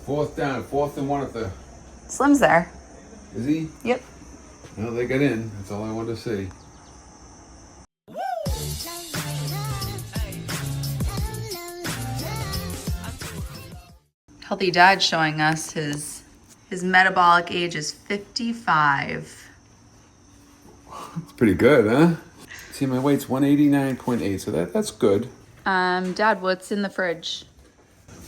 Fourth down, 4th and 1 at the... Slim's there. Is he? Yep. Well, they got in. That's all I wanted to see. Healthy Dad showing us his metabolic age is 55. It's pretty good, huh? See, my weight's 189.8, so that's good. Dad, what's in the fridge?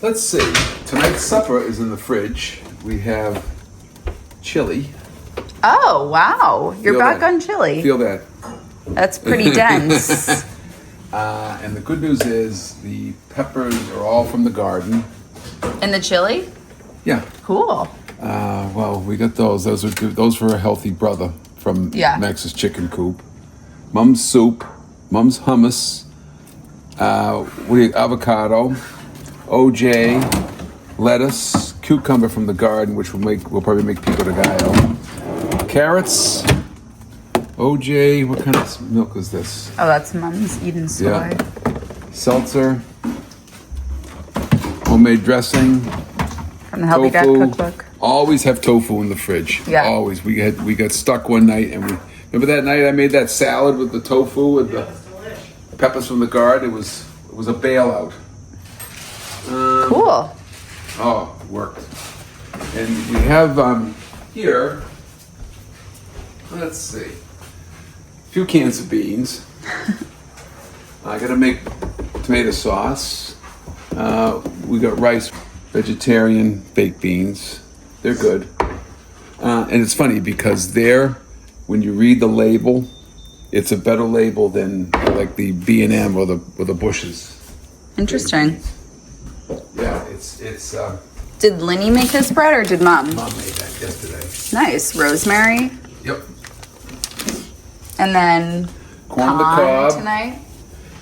Let's see. Tonight's supper is in the fridge. We have chili. Oh, wow. You're Feel back that. on chili. Feel that. That's pretty dense. And the good news is the peppers are all from the garden. In the chili? Yeah. Cool. Well, we got those. Those for a healthy brother from Max's Chicken Coop. Mom's soup. Mom's hummus. Avocado. OJ. Lettuce. Cucumber from the garden, which will probably make pico de gallo. Carrots. OJ. What kind of milk is this? Oh, that's Mom's Eden soy. Yeah. Seltzer. Homemade dressing. From the Healthy Dad cookbook. Always have tofu in the fridge. Yeah. Always. We got stuck one night and remember that night I made that salad with the tofu with the peppers from the garden. It was a bailout. Cool. Oh, it worked. And we have here, let's see, a few cans of beans. I gotta make tomato sauce. We got rice, vegetarian baked beans. They're good. And it's funny because when you read the label, it's a better label than like the B&M or the Bushes. Interesting. Yeah, it's Did Linny make this bread or did Mom? Mom made that yesterday. Nice. Rosemary. Yep. And then Corn on the cob tonight.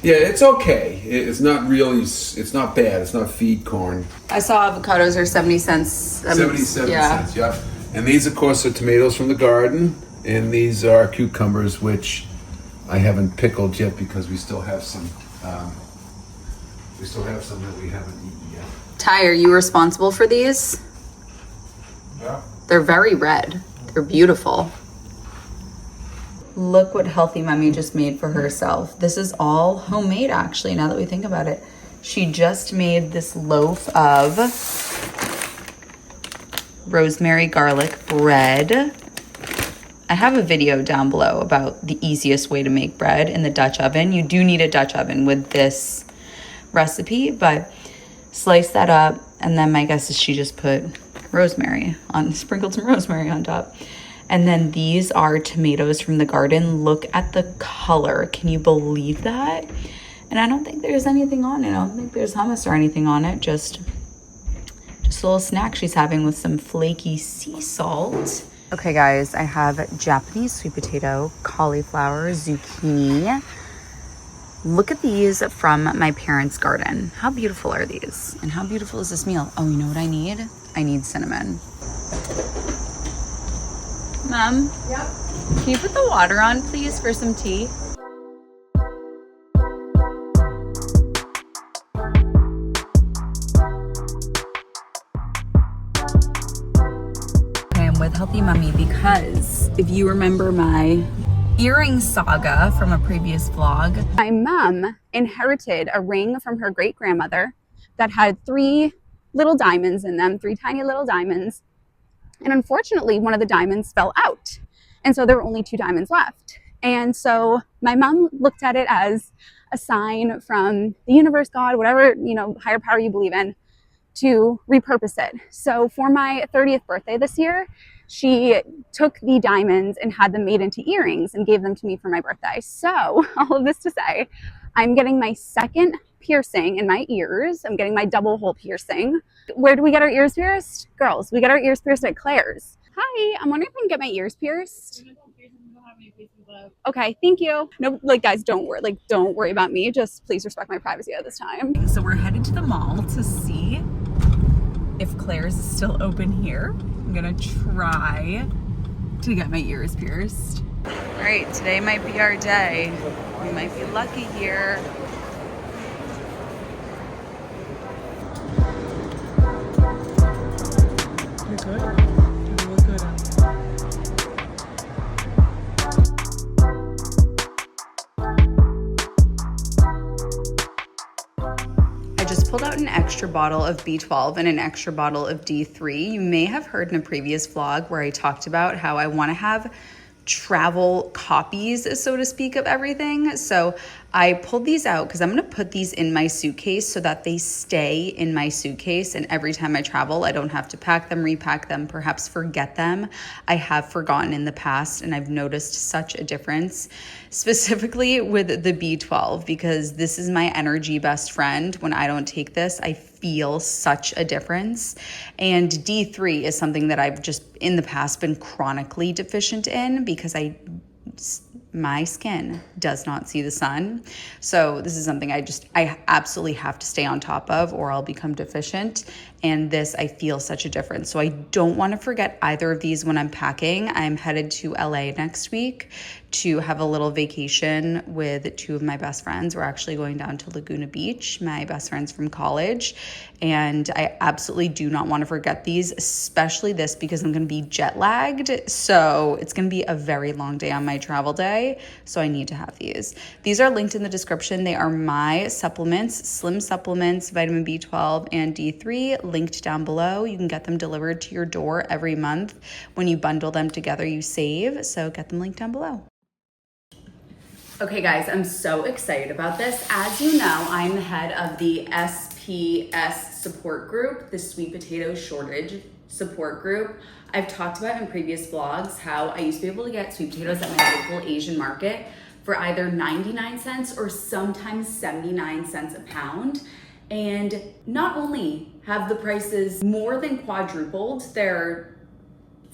Yeah, it's okay. It's not really. It's not bad. It's not feed corn. I saw avocados are 70 cents. 77 cents. Yeah. And these, of course, are tomatoes from the garden, and these are cucumbers, which I haven't pickled yet because we still have some. That we haven't eaten yet. Ty, are you responsible for these? Yeah. They're very red. They're beautiful. Look what Healthy Mommy just made for herself. This is all homemade, actually, now that we think about it. She just made this loaf of rosemary garlic bread. I have a video down below about the easiest way to make bread in the Dutch oven. You do need a Dutch oven with this recipe, but slice that up, and then my guess is she just put sprinkled some rosemary on top. And then these are tomatoes from the garden. Look at the color. Can you believe that? And I don't think there's anything on it. I don't think there's hummus or anything on it. Just a little snack she's having with some flaky sea salt. Okay, guys, I have Japanese sweet potato, cauliflower, zucchini. Look at these from my parents' garden. How beautiful are these? And how beautiful is this meal? Oh, you know what I need? I need cinnamon. Mom? Yep? Can you put the water on, please, for some tea? Okay, I'm with Healthy Mommy because if you remember my earring saga from a previous vlog. My mom inherited a ring from her great-grandmother that had 3 little diamonds in them, 3 tiny little diamonds. And unfortunately, one of the diamonds fell out. And so there were only 2 diamonds left. And so my mom looked at it as a sign from the universe, God, whatever, higher power you believe in, to repurpose it. So for my 30th birthday this year, she took the diamonds and had them made into earrings and gave them to me for my birthday. So all of this to say, I'm getting my 2nd piercing in my ears. I'm getting my double hole piercing. Where do we get our ears pierced? Girls, we get our ears pierced at Claire's. Hi, I'm wondering if I can get my ears pierced. Okay, thank you. No, guys, don't worry about me. Just please respect my privacy at this time. So we're headed to the mall to see if Claire's is still open here. I'm gonna try to get my ears pierced. All right, today might be our day. We might be lucky here. good. You look good on I just pulled out an extra bottle of B12 and an extra bottle of D3. You may have heard in a previous vlog where I talked about how I want to have travel copies, so to speak, of everything. So I pulled these out because I'm going to put these in my suitcase so that they stay in my suitcase, and every time I travel I don't have to pack them, repack them, perhaps forget them. I have forgotten in the past, and I've noticed such a difference, specifically with the B12, because this is my energy best friend. When I don't take this, I feel such a difference. And D3 is something that I've just in the past been chronically deficient in because my skin does not see the sun. So this is something I absolutely have to stay on top of, or I'll become deficient. And this, I feel such a difference. So I don't want to forget either of these when I'm packing. I'm headed to LA next week to have a little vacation with two of my best friends. We're actually going down to Laguna Beach, my best friends from college. And I absolutely do not want to forget these, especially this, because I'm going to be jet lagged. So it's going to be a very long day on my travel day. So I need to have these. These are linked in the description. They are my supplements, Slim Supplements, vitamin B12 and D3, linked down below. You can get them delivered to your door every month. When you bundle them together, you save. So get them linked down below. Okay guys, I'm so excited about this. As you know, I'm the head of the SPS support group, the sweet potato shortage support group. I've talked about in previous vlogs how I used to be able to get sweet potatoes at my local Asian market for either 99 cents or sometimes 79 cents a pound. And not only have the prices more than quadrupled, they're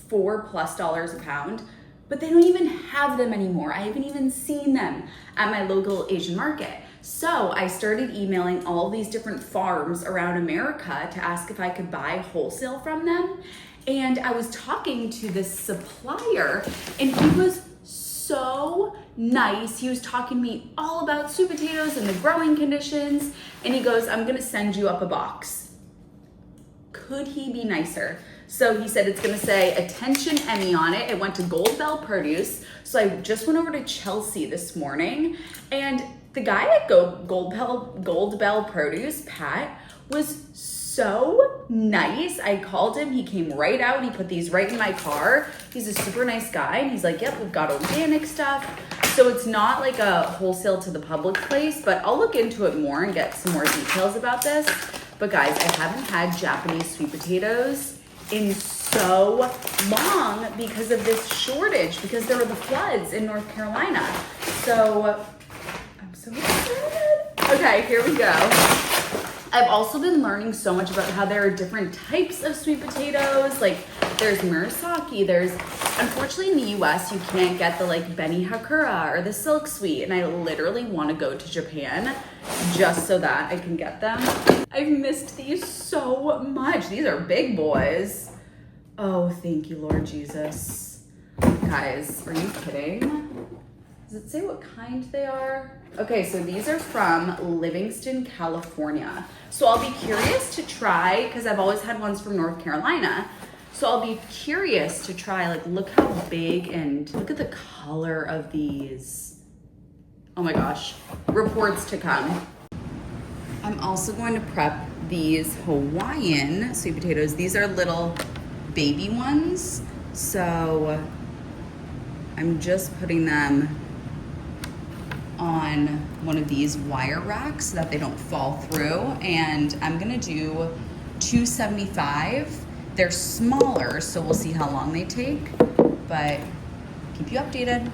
$4+ a pound, but they don't even have them anymore. I haven't even seen them at my local Asian market. So I started emailing all these different farms around America to ask if I could buy wholesale from them. And I was talking to this supplier, and he was so nice. He was talking to me all about sweet potatoes and the growing conditions. And he goes, I'm gonna send you up a box. Could he be nicer? So he said it's gonna say "Attention Emmie" on it. It went to Goldbell Produce. So I just went over to Chelsea this morning, and the guy at Goldbell Produce, Pat, was so nice. I called him, he came right out, he put these right in my car. He's a super nice guy, and he's like, yep, we've got organic stuff. So it's not like a wholesale to the public place, but I'll look into it more and get some more details about this. But guys, I haven't had Japanese sweet potatoes in so long because of this shortage, because there were the floods in North Carolina. So I'm so excited. Okay, here we go. I've also been learning so much about how there are different types of sweet potatoes. Like there's Murasaki, unfortunately in the US, you can't get the like Beni Hakura or the Silk Sweet. And I literally want to go to Japan just so that I can get them. I've missed these so much. These are big boys. Oh, thank you, Lord Jesus. Guys, are you kidding? Does it say what kind they are? Okay, so these are from Livingston, California. So I'll be curious to try, because I've always had ones from North Carolina. So I'll be curious to try, like, look how big, and look at the color of these. Oh my gosh, reports to come. I'm also going to prep these Hawaiian sweet potatoes. These are little baby ones. So I'm just putting them on one of these wire racks so that they don't fall through. And I'm gonna do 275. They're smaller, so we'll see how long they take, but keep you updated.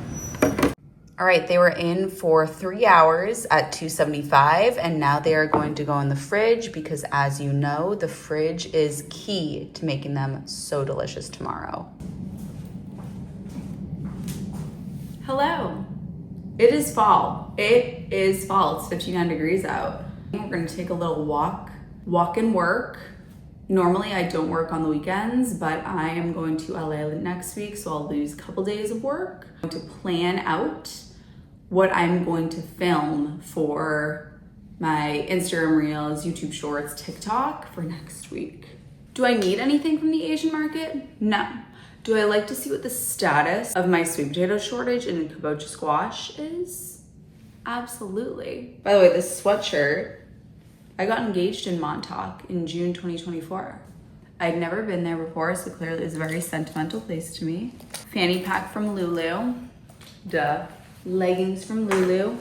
All right, they were in for 3 hours at 275, and now they are going to go in the fridge because, as you know, the fridge is key to making them so delicious tomorrow. Hello. It is fall. It is fall. It's 59 degrees out. We're gonna take a little walk and work. Normally I don't work on the weekends, but I am going to LA next week, so I'll lose a couple days of work. I'm going to plan out what I'm going to film for my Instagram Reels, YouTube Shorts, TikTok for next week. Do I need anything from the Asian market? No. Do I like to see what the status of my sweet potato shortage and kabocha squash is? Absolutely. By the way, this sweatshirt, I got engaged in Montauk in June 2024. I'd never been there before, so clearly it's a very sentimental place to me. Fanny pack from Lulu. Duh. Leggings from Lulu.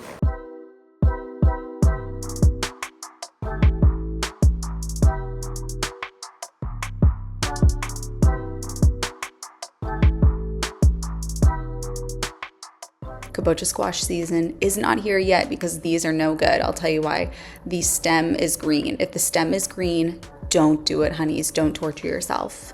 Kabocha squash season is not here yet because these are no good. I'll tell you why. The stem is green. If the stem is green, don't do it, honeys. Don't torture yourself.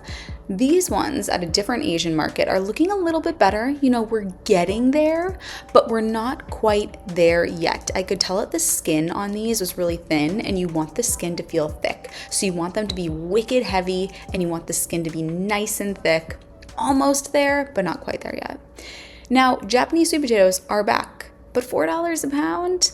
These ones at a different Asian market are looking a little bit better. You know, we're getting there, but we're not quite there yet. I could tell that the skin on these was really thin, and you want the skin to feel thick. So you want them to be wicked heavy, and you want the skin to be nice and thick. Almost there, but not quite there yet. Now, Japanese sweet potatoes are back, but $4 a pound?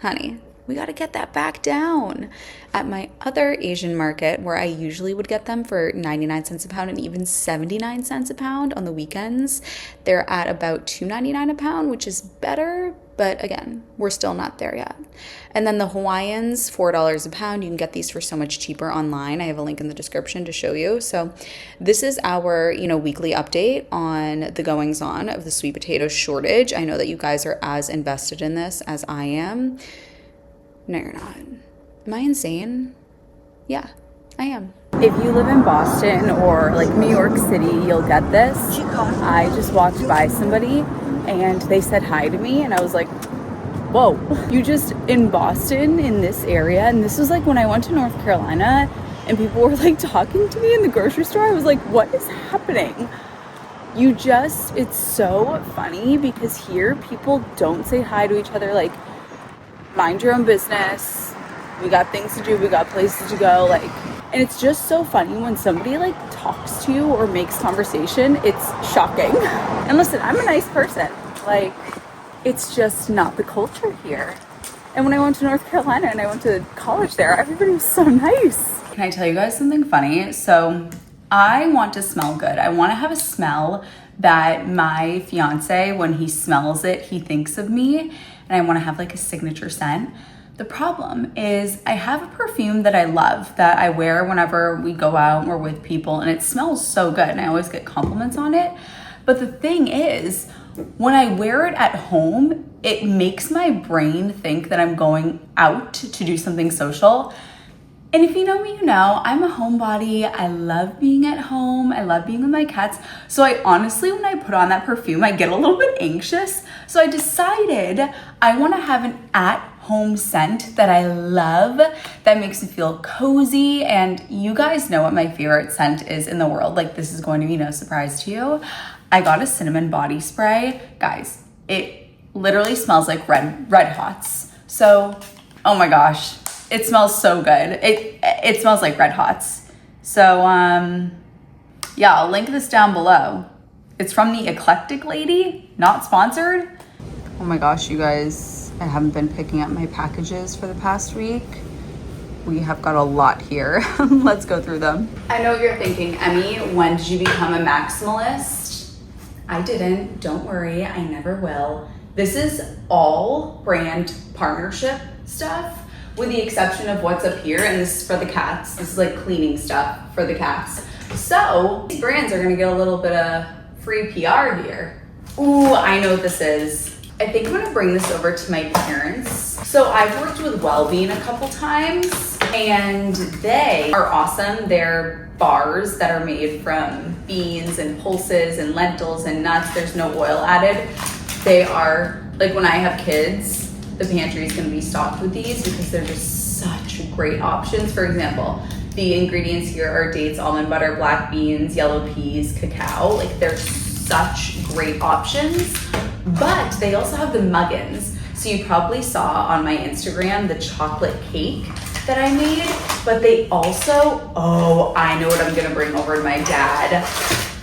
Honey, we gotta get that back down. At my other Asian market, where I usually would get them for 99 cents a pound and even 79 cents a pound on the weekends, they're at about $2.99 a pound, which is better, but again, we're still not there yet. And then the Hawaiians, $4 a pound. You can get these for so much cheaper online. I have a link in the description to show you. So this is our, weekly update on the goings on of the sweet potato shortage. I know that you guys are as invested in this as I am. No, you're not. Am I insane? Yeah, I am. If you live in Boston or like New York City, you'll get this. I just walked by somebody and they said hi to me and I was like, whoa, you just in Boston in this area. And this was like when I went to North Carolina and people were like talking to me in the grocery store. I was like, what is happening? It's so funny because here people don't say hi to each other. Like, mind your own business. We got things to do. We got places to go. And it's just so funny when somebody talks to you or makes conversation. It's shocking. And listen, I'm a nice person. It's just not the culture here. And when I went to North Carolina and I went to college there, everybody was so nice. Can I tell you guys something funny? So I want to smell good. I want to have a smell that my fiance, when he smells it, he thinks of me. And I want to have a signature scent. The problem is I have a perfume that I love that I wear whenever we go out and we're with people, and it smells so good and I always get compliments on it. But the thing is, when I wear it at home, it makes my brain think that I'm going out to do something social. And if you know me, you know, I'm a homebody. I love being at home. I love being with my cats. So I honestly, when I put on that perfume, I get a little bit anxious. So I decided I want to have an at-home scent that I love, that makes me feel cozy. And you guys know what my favorite scent is in the world. This is going to be no surprise to you. I got a cinnamon body spray. Guys, it literally smells like red hots. So, oh my gosh. It smells so good. It smells like red hots. So, yeah, I'll link this down below. It's from the Eclectic Lady, not sponsored. Oh my gosh, you guys, I haven't been picking up my packages for the past week. We have got a lot here. Let's go through them. I know what you're thinking, Emmy, when did you become a maximalist? I didn't, don't worry, I never will. This is all brand partnership stuff, with the exception of what's up here, and this is for the cats. This is cleaning stuff for the cats. So these brands are gonna get a little bit of free PR here. Ooh, I know what this is. I think I'm gonna bring this over to my parents. So I've worked with Wellbeing a couple times, and they are awesome. They're bars that are made from beans and pulses and lentils and nuts. There's no oil added. They are, when I have kids, the pantry is going to be stocked with these because they're just such great options. For example, the ingredients here are dates, almond butter, black beans, yellow peas, cacao. They're such great options, but they also have the muggins. So you probably saw on my Instagram the chocolate cake that I made, but they also, oh, I know what I'm gonna bring over to my dad.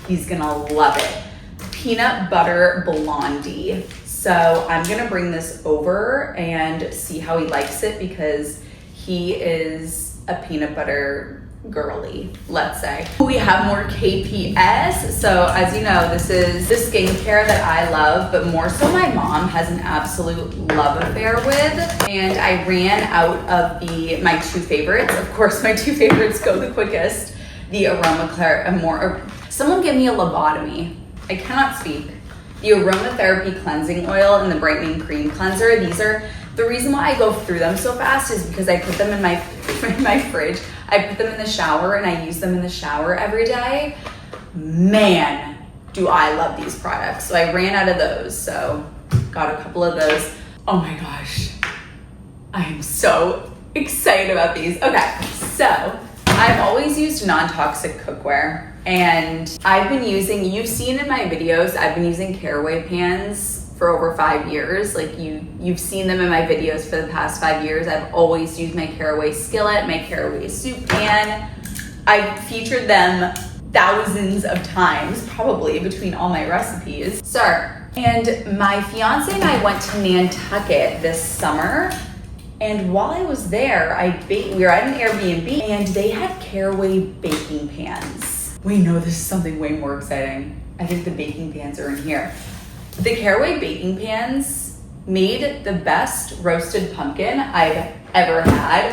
He's gonna love it. Peanut butter blondie. So I'm gonna bring this over and see how he likes it, because he is a peanut butter girly, let's say. We have more KPS. So as you know, this is the skincare that I love, but more so my mom has an absolute love affair with. And I ran out of my two favorites. Of course, my two favorites go the quickest. The someone give me a lobotomy. I cannot speak. The aromatherapy cleansing oil and the brightening cream cleanser. These are the reason why I go through them so fast is because I put them in my fridge. I put them in the shower and I use them in the shower every day. Man, do I love these products. So I ran out of those. So got a couple of those. Oh my gosh. I am so excited about these. Okay, so I've always used non-toxic cookware and I've been using, you've seen in my videos, I've been using Caraway pans for over 5 years. Like you've seen them in my videos for the past 5 years. I've always used my Caraway skillet, my Caraway soup pan. I've featured them thousands of times, probably between all my recipes. And my fiance and I went to Nantucket this summer. And while I was there, we were at an Airbnb and they had Caraway baking pans. Wait, no, this is something way more exciting. I think the baking pans are in here. The Caraway baking pans made the best roasted pumpkin I've ever had.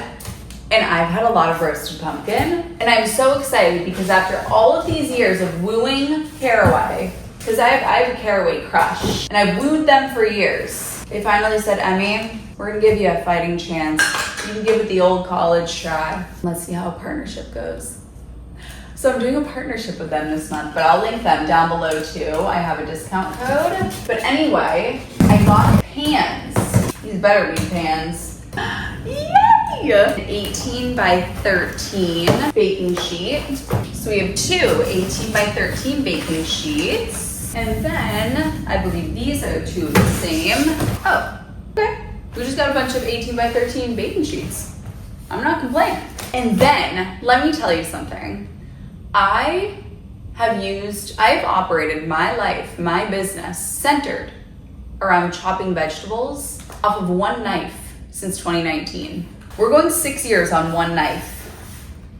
And I've had a lot of roasted pumpkin. And I'm so excited because after all of these years of wooing Caraway, because I have a Caraway crush, and I've wooed them for years, they finally said, Emmy, we're gonna give you a fighting chance. You can give it the old college try. Let's see how a partnership goes. So I'm doing a partnership with them this month, but I'll link them down below too. I have a discount code. But anyway, I got pans. These better be pans. Yay! 18 by 13 baking sheet. So we have two 18 by 13 baking sheets. And then I believe these are two of the same. Oh, okay. We just got a bunch of 18 by 13 baking sheets. I'm not complaining. And then let me tell you something. I've operated my life, my business centered around chopping vegetables off of one knife since 2019. We're going 6 years on one knife.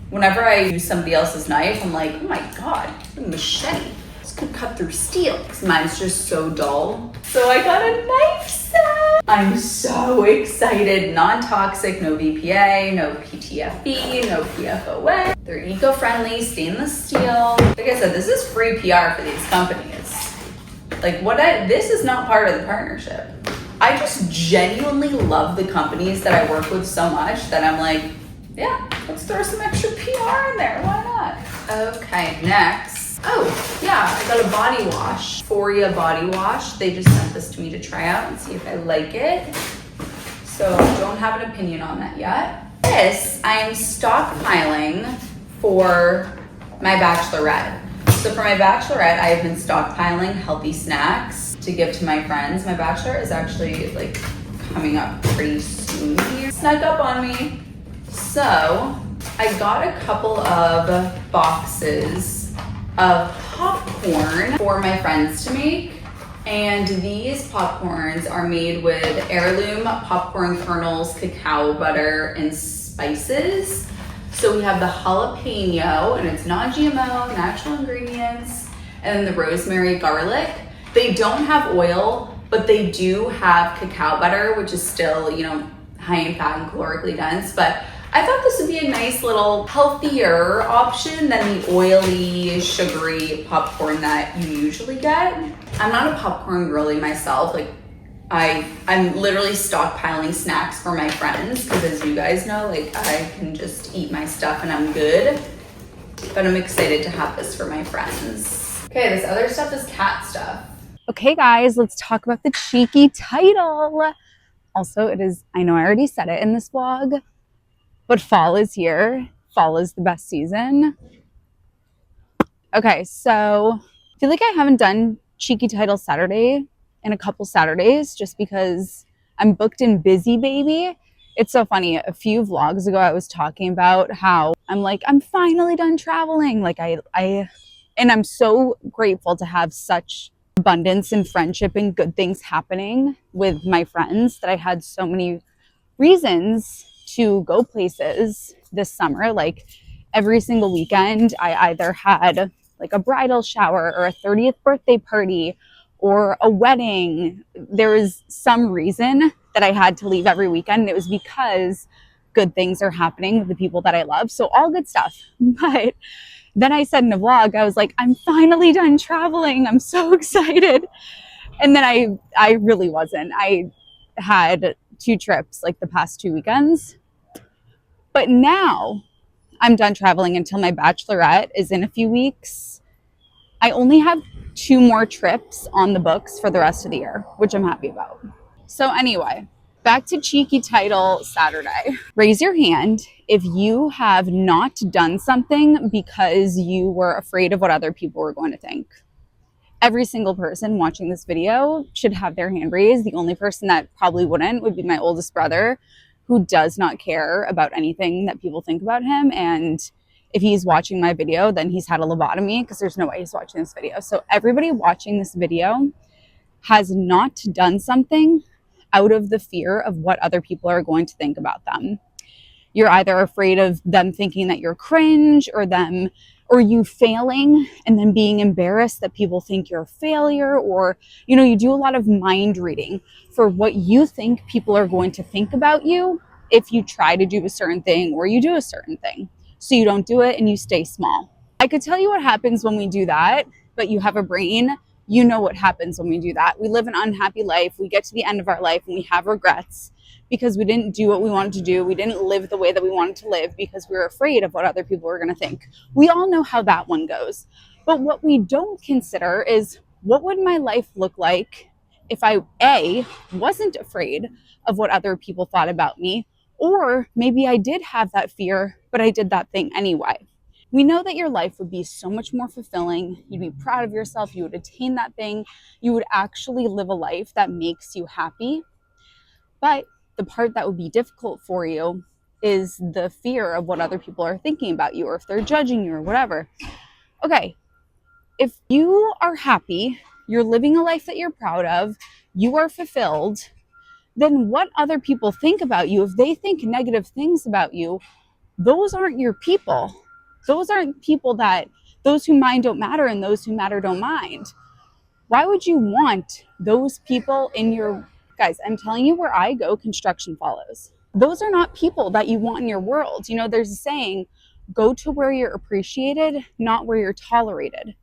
Whenever I use somebody else's knife, I'm like, oh my God, a machete. This could cut through steel. Because mine's just so dull. So I got a knife set. I'm so excited. Non-toxic, no BPA, no PTFE, no PFOA. They're eco-friendly, stainless steel. Like I said, this is free PR for these companies. This is not part of the partnership. I just genuinely love the companies that I work with so much that I'm like, yeah, let's throw some extra PR in there. Why not? Okay, next. Oh, yeah, I got a body wash. Foria body wash. They just sent this to me to try out and see if I like it. So I don't have an opinion on that yet. This, I am stockpiling for my bachelorette. So for my bachelorette, I have been stockpiling healthy snacks to give to my friends. My bachelor is actually coming up pretty soon here. Snuck up on me. So I got a couple of boxes of popcorn for my friends to make. And these popcorns are made with heirloom popcorn kernels, cacao butter, and spices. So we have the jalapeno, and it's non-GMO, natural ingredients, and then the rosemary garlic. They don't have oil, but they do have cacao butter, which is still, high in fat and calorically dense. But I thought this would be a nice little healthier option than the oily, sugary popcorn that you usually get. I'm not a popcorn girly myself. I'm literally stockpiling snacks for my friends because, as you guys know, I can just eat my stuff and I'm good. But I'm excited to have this for my friends. Okay, this other stuff is cat stuff. Okay, guys, let's talk about the cheeky title. Also, I know I already said it in this vlog, but fall is here. Fall is the best season. Okay, so I feel like I haven't done cheeky title Saturday in a couple Saturdays just because I'm booked and busy, baby. It's so funny. A few vlogs ago, I was talking about how I'm finally done traveling. And I'm so grateful to have such abundance and friendship and good things happening with my friends that I had so many reasons to go places this summer. every single weekend, I either had like a bridal shower or a 30th birthday party or a wedding. There was some reason that I had to leave every weekend, and it was because good things are happening with the people that I love. So all good stuff. But then I said in a vlog, I was like, I'm finally done traveling. I'm so excited. And then I really wasn't. I had 2 trips like the past 2 weekends. But now I'm done traveling until my bachelorette is in a few weeks. I only have 2 more trips on the books for the rest of the year, which I'm happy about. So anyway, back to cheeky title Saturday. Raise your hand if you have not done something because you were afraid of what other people were going to think. Every single person watching this video should have their hand raised. The only person that probably wouldn't would be my oldest brother, who does not care about anything that people think about him. And if he's watching my video, then he's had a lobotomy, because there's no way he's watching this video. So everybody watching this video has not done something out of the fear of what other people are going to think about them. You're either afraid of them thinking that you're cringe, or you failing and then being embarrassed that people think you're a failure, or, you do a lot of mind reading for what you think people are going to think about you if you try to do a certain thing or you do a certain thing. So you don't do it and you stay small. I could tell you what happens when we do that, but you have a brain. You know what happens when we do that. We live an unhappy life. We get to the end of our life and we have regrets because we didn't do what we wanted to do. We didn't live the way that we wanted to live because we were afraid of what other people were going to think. We all know how that one goes. But what we don't consider is, what would my life look like if I, A, wasn't afraid of what other people thought about me, or maybe I did have that fear, but I did that thing anyway. We know that your life would be so much more fulfilling. You'd be proud of yourself. You would attain that thing. You would actually live a life that makes you happy. But the part that would be difficult for you is the fear of what other people are thinking about you, or if they're judging you or whatever. Okay, if you are happy, you're living a life that you're proud of, you are fulfilled, then what other people think about you, if they think negative things about you, those aren't your people. Those aren't people that, those who mind don't matter and those who matter don't mind. Why would you want those people in your, guys, I'm telling you, where I go, construction follows. Those are not people that you want in your world. There's a saying, go to where you're appreciated, not where you're tolerated.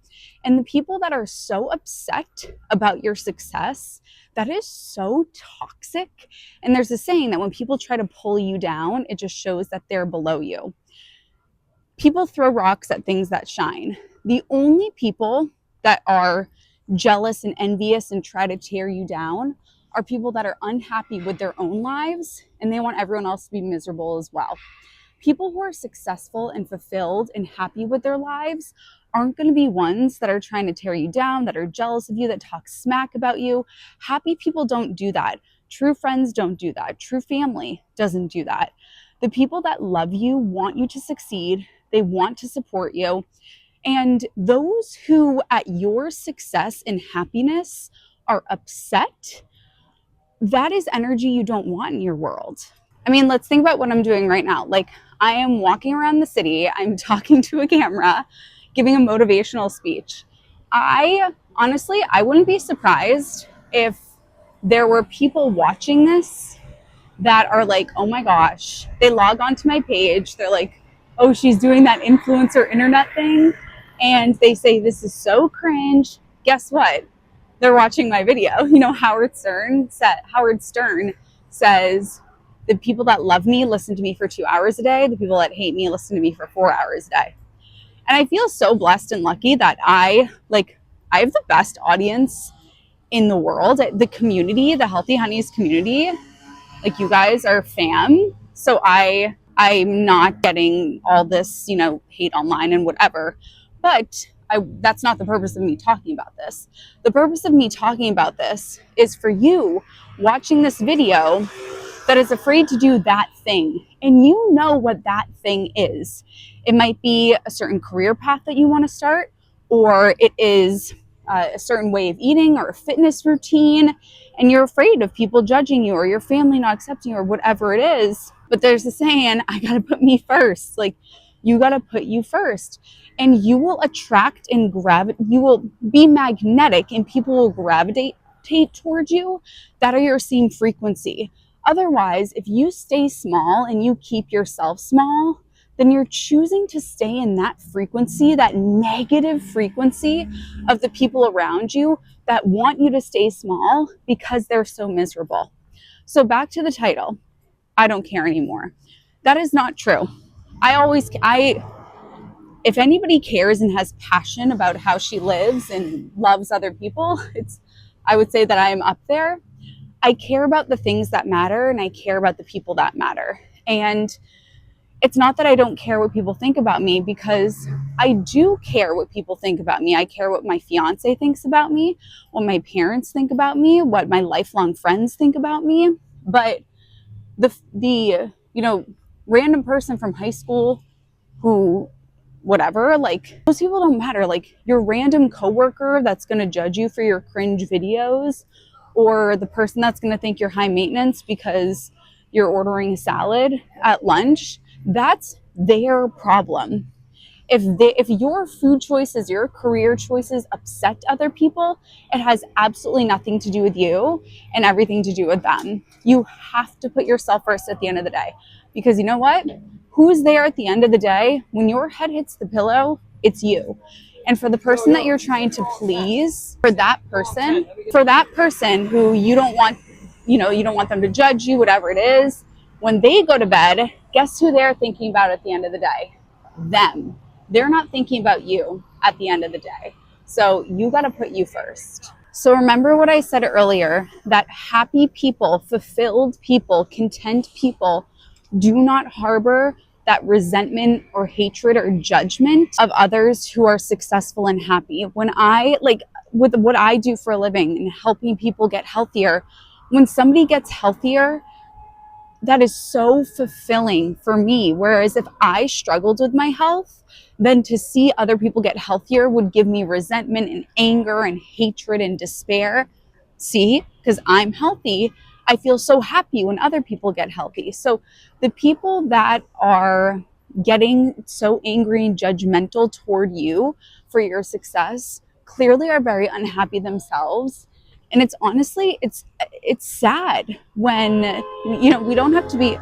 And the people that are so upset about your success, that is so toxic. And there's a saying that when people try to pull you down, it just shows that they're below you. People throw rocks at things that shine. The only people that are jealous and envious and try to tear you down are people that are unhappy with their own lives and they want everyone else to be miserable as well. People who are successful and fulfilled and happy with their lives aren't going to be ones that are trying to tear you down, that are jealous of you, that talk smack about you. Happy people don't do that. True friends don't do that. True family doesn't do that. The people that love you want you to succeed. They want to support you. And those who at your success and happiness are upset, that is energy you don't want in your world. I mean, let's think about what I'm doing right now. Like, I am walking around the city, I'm talking to a camera, giving a motivational speech. Honestly, I wouldn't be surprised if there were people watching this that are like, oh my gosh, they log onto my page, they're like, oh, she's doing that influencer internet thing, and they say, this is so cringe. Guess what? They're watching my video. Howard Stern says, the people that love me listen to me for 2 hours a day. The people that hate me listen to me for 4 hours a day. And I feel so blessed and lucky that I have the best audience in the world. The community, the Healthy Hunnies community, like, you guys are fam. So I'm not getting all this, hate online and whatever. But that's not the purpose of me talking about this. The purpose of me talking about this is for you watching this video that is afraid to do that thing. And you know what that thing is. It might be a certain career path that you want to start, or it is a certain way of eating or a fitness routine, and you're afraid of people judging you or your family not accepting you or whatever it is. But there's a saying, I gotta put me first. Like, You got to put you first, and you will attract and you will be magnetic, and people will gravitate towards you that are your same frequency. Otherwise, if you stay small and you keep yourself small, then you're choosing to stay in that frequency, that negative frequency of the people around you that want you to stay small because they're so miserable. So back to the title, I don't care anymore. That is not true. If anybody cares and has passion about how she lives and loves other people, I would say that I am up there. I care about the things that matter, and I care about the people that matter. And it's not that I don't care what people think about me, because I do care what people think about me. I care what my fiance thinks about me, what my parents think about me, what my lifelong friends think about me. But the random person from high school who whatever, like, those people don't matter. Like, your random coworker that's going to judge you for your cringe videos, or the person that's going to think you're high maintenance because you're ordering a salad at lunch, that's their problem. If your food choices, your career choices upset other people, it has absolutely nothing to do with you and everything to do with them. You have to put yourself first at the end of the day, because you know what? Who's there at the end of the day? When your head hits the pillow, it's you. And for the person that you're trying to please, for that person who you don't want them to judge you, whatever it is, when they go to bed, guess who they're thinking about at the end of the day? Them. They're not thinking about you at the end of the day. So you got to put you first. So remember what I said earlier, that happy people, fulfilled people, content people do not harbor that resentment or hatred or judgment of others who are successful and happy. When with what I do for a living and helping people get healthier, when somebody gets healthier, that is so fulfilling for me. Whereas if I struggled with my health, then to see other people get healthier would give me resentment and anger and hatred and despair. See, because I'm healthy, I feel so happy when other people get healthy. So the people that are getting so angry and judgmental toward you for your success clearly are very unhappy themselves. And it's honestly, it's sad when, we don't have to be,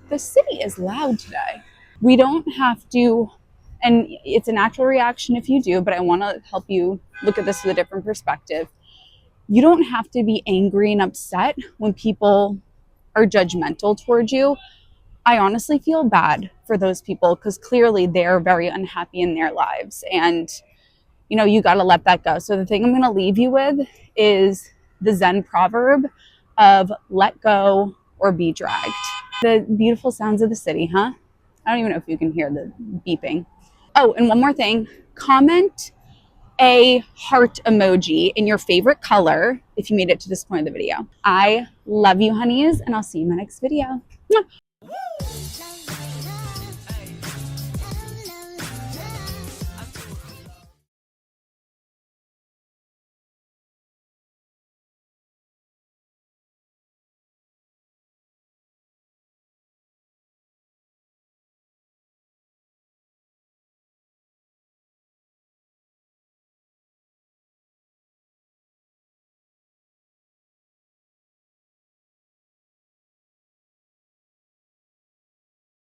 the city is loud today. We don't have to, and it's a natural reaction if you do, but I want to help you look at this with a different perspective. You don't have to be angry and upset when people are judgmental towards you. I honestly feel bad for those people, because clearly they're very unhappy in their lives. And you got to let that go. So the thing I'm going to leave you with is the Zen proverb of let go or be dragged. The beautiful sounds of the city, huh? I don't even know if you can hear the beeping. Oh, and one more thing. Comment a heart emoji in your favorite color if you made it to this point of the video. I love you, honeys, and I'll see you in my next video. Mwah.